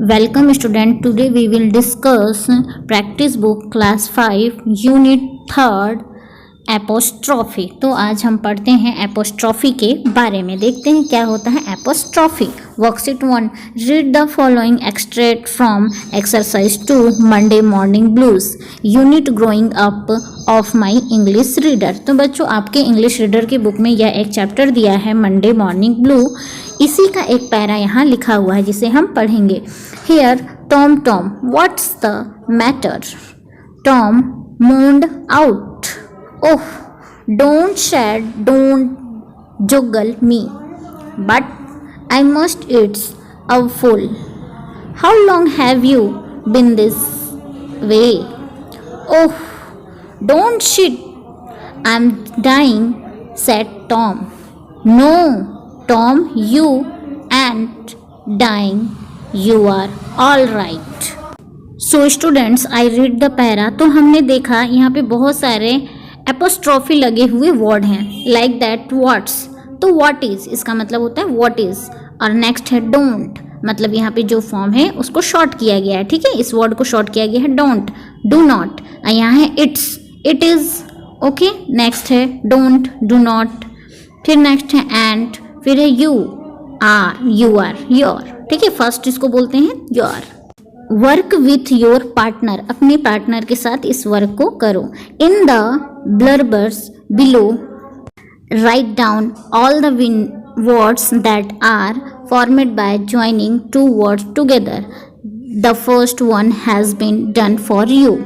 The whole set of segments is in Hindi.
Welcome student, today we will discuss practice book class 5 unit 3rd apostrophe. तो आज हम पढ़ते हैं एपोस्ट्रॉफी के बारे में, देखते हैं क्या होता है apostrophe. Worksheet 1, read the following extract from exercise 2 Monday morning blues unit growing up of my English reader. तो बच्चों आपके इंग्लिश रीडर की बुक में यह एक चैप्टर दिया है मंडे मॉर्निंग ब्लू, इसी का एक पैरा यहाँ लिखा हुआ है जिसे हम पढ़ेंगे। Here Tom Tom what's the matter, Tom mooned out, oh don't shed, don't juggle me, but I must eat a full. How long have you been this way? Oh don't shit, I'm dying, said Tom. No Tom, you ain't dying, you are all right. So students, I read the para। तो हमने देखा यहाँ पे बहुत सारे एपोस्ट्रॉफी लगे हुए वर्ड हैं, लाइक दैट व्हाट्स। तो व्हाट इज इसका मतलब होता है व्हाट इज, और नेक्स्ट है डोंट, मतलब यहाँ पे जो फॉर्म है उसको शॉर्ट किया गया है, ठीक है, इस वर्ड को शॉर्ट किया गया है डोंट, डू नॉट। यहाँ है it's, it is, okay. Next है डोंट, डू नॉट, फिर नेक्स्ट है एंड, फिर है you are, you are, your, ठीक है। फर्स्ट इसको बोलते हैं your. Work with your partner, अपने पार्टनर के साथ इस वर्क को करो। In the bubbles below write down all the words that are formed by joining two words together, the first one has been done for you.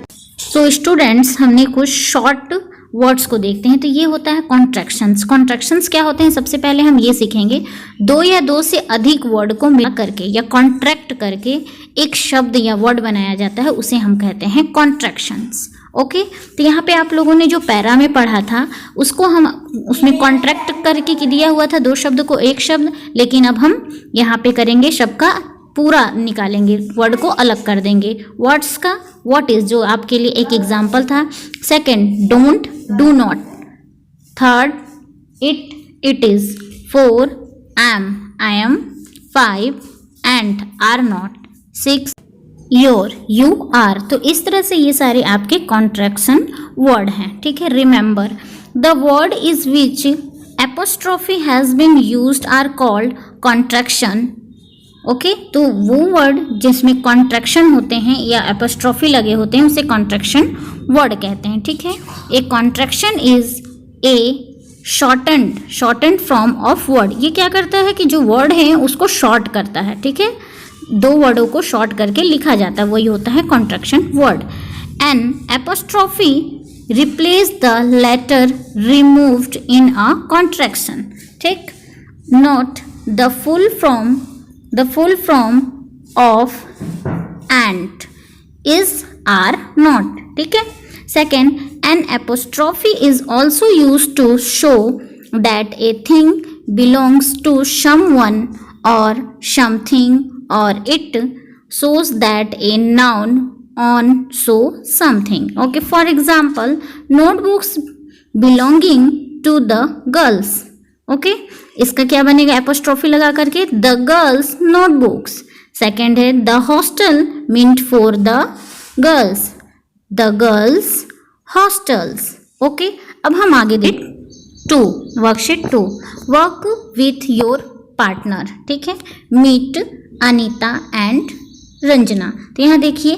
So students, हमने कुछ शॉर्ट वर्ड्स को देखते हैं। तो ये होता है कॉन्ट्रैक्शंस। कॉन्ट्रैक्शंस क्या होते हैं, सबसे पहले हम ये सीखेंगे। दो या दो से अधिक वर्ड को मिला करके या कॉन्ट्रैक्ट करके एक शब्द या वर्ड बनाया जाता है, उसे हम कहते हैं कॉन्ट्रैक्शंस, ओके। तो यहाँ पे आप लोगों ने जो पैरा में पढ़ा था उसको हम उसमें कॉन्ट्रैक्ट करके दिया हुआ था दो शब्द को एक शब्द, लेकिन अब हम यहाँ पे करेंगे शब्द का पूरा निकालेंगे, वर्ड को अलग कर देंगे। वर्ड्स का व्हाट इज जो आपके लिए एक एग्जाम्पल था। Second don't, do not. Third it's, it is. Four I'm, I am. Five aren't, are not. Six you're, you are. तो इस तरह से ये सारे आपके कॉन्ट्रैक्शन वर्ड हैं, ठीक है। Remember the word is which apostrophe has been used are called contraction, okay. तो वो वर्ड जिसमें कॉन्ट्रैक्शन होते हैं या एपोस्ट्रॉफी लगे होते हैं उसे कॉन्ट्रैक्शन वर्ड कहते हैं, ठीक है। A contraction is a shortened form of word. ये क्या करता है कि जो वर्ड है उसको शॉर्ट करता है, ठीक है। दो वर्डों को शॉर्ट करके लिखा जाता है, वही होता है contraction word. An apostrophe replace the letter removed in a contraction, ठीक। Note the full form of and is are not, ठीक है। Second, an apostrophe is also used to show that a thing belongs to someone or something, or it shows that a noun on so something, okay. For example, notebooks belonging to the girls, okay इसका क्या बनेगा एपोस्ट्रॉफी लगा करके, द गर्ल्स नोटबुक्स। सेकेंड है the hostel meant for the girls, the girls hostels, okay. अब हम आगे देख 2, worksheet 2, work with your partner, ठीक है। Meet Anita and Ranjana. तो यहाँ देखिए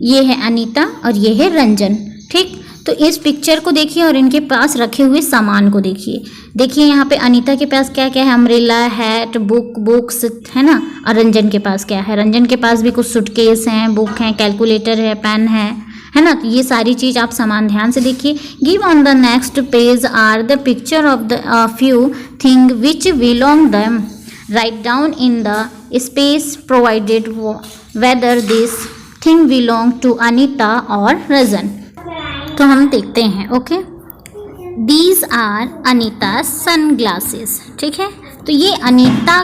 ये है अनीता और ये है रंजन, ठीक। तो इस पिक्चर को देखिए और इनके पास रखे हुए सामान को देखिए। देखिए यहाँ पे अनीता के पास क्या क्या है, अम्ब्रेला, हैट, बुक्स है ना। और रंजन के पास क्या है, रंजन के पास भी कुछ सूटकेस हैं, बुक हैं, कैलकुलेटर है, पेन है ना। तो ये सारी चीज़ आप सामान ध्यान से देखिए। Give on the next page are the picture of the few thing which belong them, right down in the space provided whether this thing belong to Anita और रंजन। तो हम देखते हैं, okay. These are Anita sunglasses, ठीक है। तो ये अनीता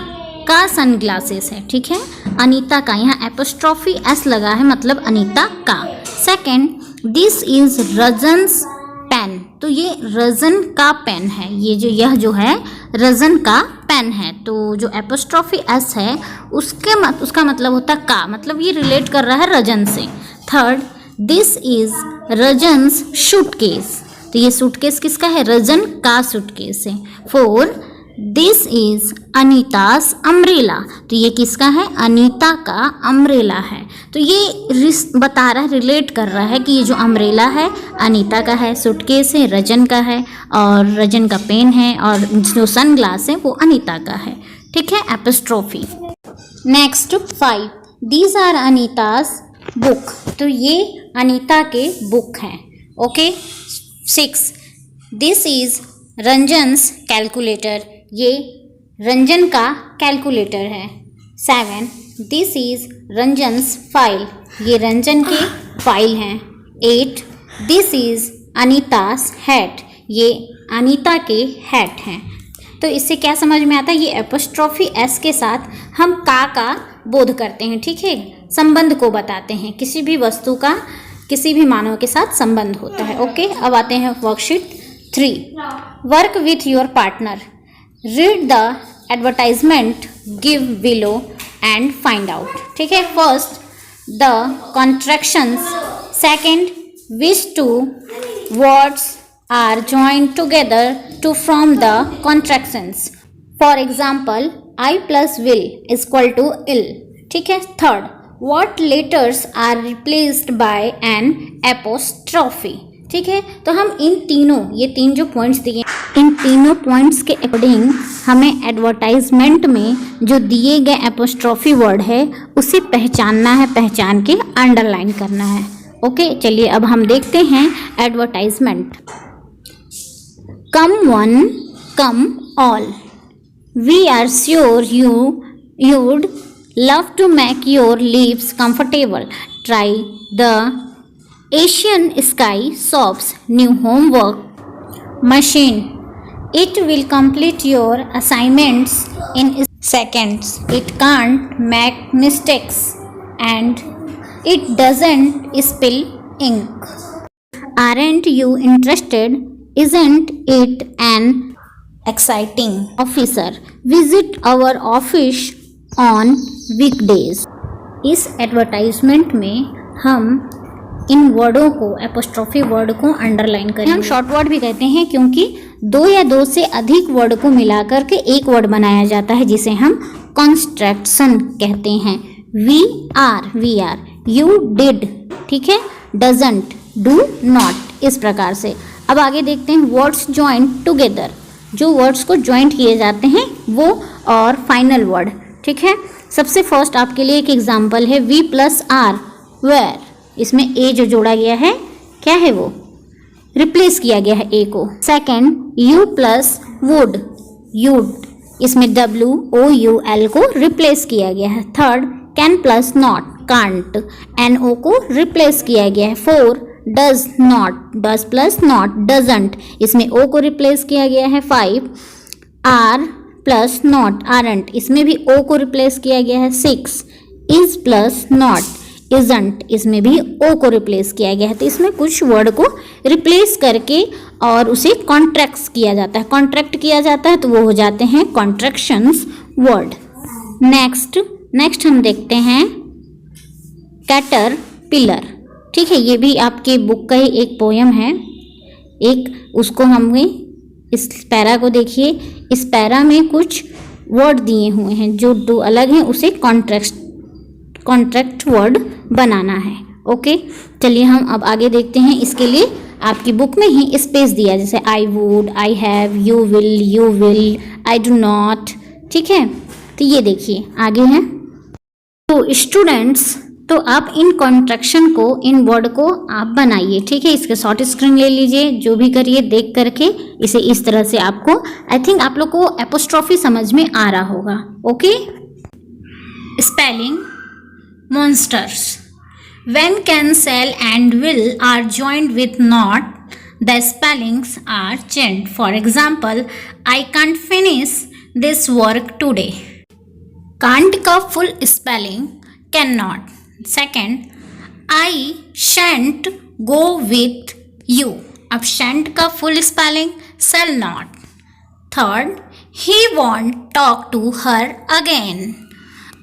का सन ग्लासेस है, ठीक है। अनीता का यहाँ एपोस्ट्रॉफी एस लगा है, मतलब अनीता का। सेकेंड, दिस इज रजन्स पेन, तो ये रजन का पेन है, यह जो है रजन का पेन है। तो जो एपोस्ट्रॉफी एस है उसका मतलब होता है का, मतलब ये रिलेट कर रहा है रजन से। थर्ड, दिस इज रजन्स सूटकेस, तो ये सूटकेस किसका है, रजन का सूटकेस है। फोर, दिस इज अनीतास अम्ब्रेला, तो ये किसका है, अनीता का अम्ब्रेला है। तो ये बता रहा है, रिलेट कर रहा है कि ये जो अम्ब्रेला है अनीता का है, सूटकेस है रजन का है, और रजन का पेन है, और जो सन ग्लास है वो अनीता का है। ठीक है, apostrophe. Next 5, these are Anita's book, तो ये अनीता के बुक हैं। Okay. 6, this is Ranjan's calculator, ये रंजन का कैलकुलेटर है। 7, दिस इज रंजन्स फाइल, ये रंजन की फाइल हैं। 8, दिस इज अनीतास हैट, ये अनीता के हैट हैं। तो इससे क्या समझ में आता है, ये एपोस्ट्रॉफी एस के साथ हम का बोध करते हैं। ठीक है, संबंध को बताते हैं, किसी भी वस्तु का किसी भी मानव के साथ संबंध होता है। ओके, अब आते हैं worksheet 3, work with your partner, read the advertisement, give below and find out. ठीक है, first the contractions, second which two words are joined together to form the contractions. For example, I plus will is equal to ill. ठीक है। Third, what letters are replaced by an apostrophe. ठीक है, तो हम ये तीन जो पॉइंट्स दिए, इन तीनों पॉइंट्स के अकॉर्डिंग हमें एडवर्टाइजमेंट में जो दिए गए एपोस्ट्रॉफी वर्ड है उसे पहचानना है, पहचान के अंडरलाइन करना है। ओके, चलिए अब हम देखते हैं advertisement. Come one, come all. We are sure you'd love to make your lives comfortable. Try the Asian Sky Soap's new homework machine. It will complete your assignments in seconds. It can't make mistakes and it doesn't spill ink. Aren't you interested? Isn't it an exciting officer? Visit our office on weekdays. इस एडवर्टाइजमेंट में हम इन वर्डों को, एपोस्ट्रॉफी वर्ड को अंडरलाइन करेंगे। हम शॉर्ट वर्ड भी कहते हैं क्योंकि दो या दो से अधिक वर्ड को मिलाकर के एक वर्ड बनाया जाता है जिसे हम कॉन्स्ट्रक्शन कहते हैं। वी आर, यू डिड, ठीक है, डजंट, डू नॉट, इस प्रकार से। अब आगे देखते हैं वर्ड्स जॉइंट टुगेदर, जो वर्ड्स को जॉइंट किए जाते हैं वो, और फाइनल वर्ड। ठीक है, सबसे फर्स्ट आपके लिए एक एग्जांपल है वी प्लस आर, वेयर, इसमें ए जो जोड़ा गया है क्या है, वो रिप्लेस किया गया है ए को। Second, you plus would, you'd, इसमें डब्ल्यू ओ यू एल को रिप्लेस किया गया है। Third, can plus not, can't, N O को रिप्लेस किया गया है। Four, does not, does plus not, doesn't, इसमें ओ को रिप्लेस किया गया है। 5, आर प्लस नॉट, आरंट, इसमें भी ओ को रिप्लेस किया गया है। 6, इज प्लस नॉट, इजंट, इसमें भी ओ को रिप्लेस किया गया है। तो इसमें कुछ वर्ड को रिप्लेस करके और उसे कॉन्ट्रैक्ट किया जाता है, तो वो हो जाते हैं कॉन्ट्रैक्शंस वर्ड। नेक्स्ट हम देखते हैं कैटर पिलर। ठीक है, ये भी आपके बुक का ही एक पोयम है, उसको हमने इस पैरा को देखिए, इस पैरा में कुछ वर्ड दिए हुए हैं जो दो अलग हैं, उसे कॉन्ट्रैक्ट वर्ड बनाना है। ओके, चलिए हम अब आगे देखते हैं। इसके लिए आपकी बुक में ही स्पेस दिया, जैसे I would, I have, you will, I do not. ठीक है, तो ये देखिए आगे है। तो स्टूडेंट्स, तो आप इन कॉन्ट्रैक्शन को, इन वर्ड को आप बनाइए। ठीक है, इसके शॉर्ट स्क्रीन ले लीजिए, जो भी करिए देख करके इसे इस तरह से आपको, आई थिंक आप लोग को एपोस्ट्रॉफी समझ में आ रहा होगा। Okay, spelling monsters, when can, shall and will are joined with not, the spellings are changed. For example, I can't finish this work today. Can't का full spelling can not. Second, I shan't go with you. absent का full spelling shall not. Third, he won't talk to her again.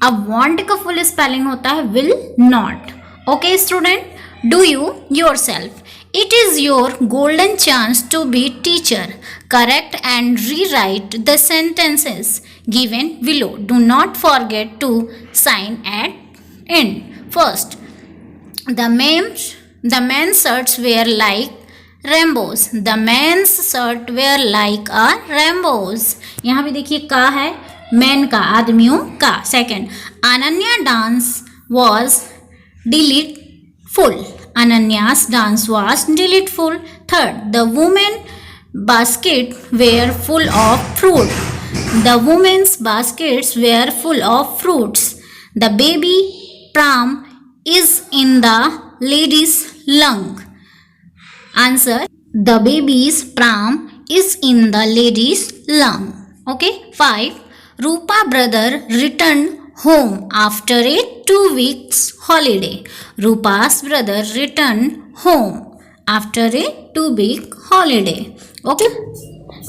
अब want का full spelling होता है will not. Okay student, do you yourself. It is your golden chance to be teacher. Correct and rewrite the sentences given below. Do not forget to sign at end. First, the men's shirts were like rainbows. The men's shirt were like a rainbows. यहाँ भी देखिए का है मैन का, आदमियों का. Second, Ananya dance was delightful. Ananya's dance was delightful. Third, the women basket were full of fruit. The women's baskets were full of fruits. The baby pram is in the lady's lung. Answer, the baby's pram is in the lady's lung. Okay. 5. Rupa brother returned home after a 2 weeks holiday. Rupa's brother returned home after a 2 week holiday. Okay.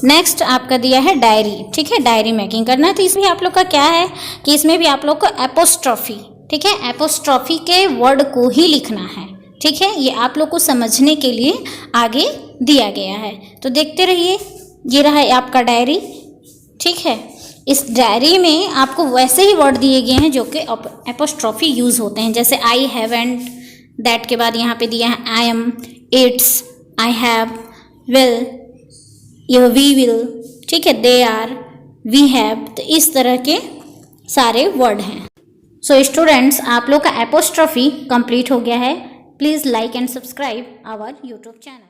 Next आपका दिया है डायरी. ठीक है, डायरी मेकिंग करना है. तो इसमें आप लोग का क्या है कि इसमें भी आप लोग को एपोस्ट्रॉफी, ठीक है, एपोस्ट्रॉफी के वर्ड को ही लिखना है. ठीक है, ये आप लोग को समझने के लिए आगे दिया गया है. तो देखते रहिए. ये रहा है आपका डायरी. ठीक है, इस डायरी में आपको वैसे ही वर्ड दिए गए हैं जो कि एपोस्ट्रॉफी यूज़ होते हैं. जैसे आई हैवंट, दैट के बाद यहाँ पे दिया है I am, it's, I have, will, ये वी विल. ठीक है, दे आर, वी हैव. तो इस तरह के सारे वर्ड हैं. सो स्टूडेंट्स, आप लोग का एपोस्ट्रॉफी कंप्लीट हो गया है. Please like and subscribe our YouTube channel.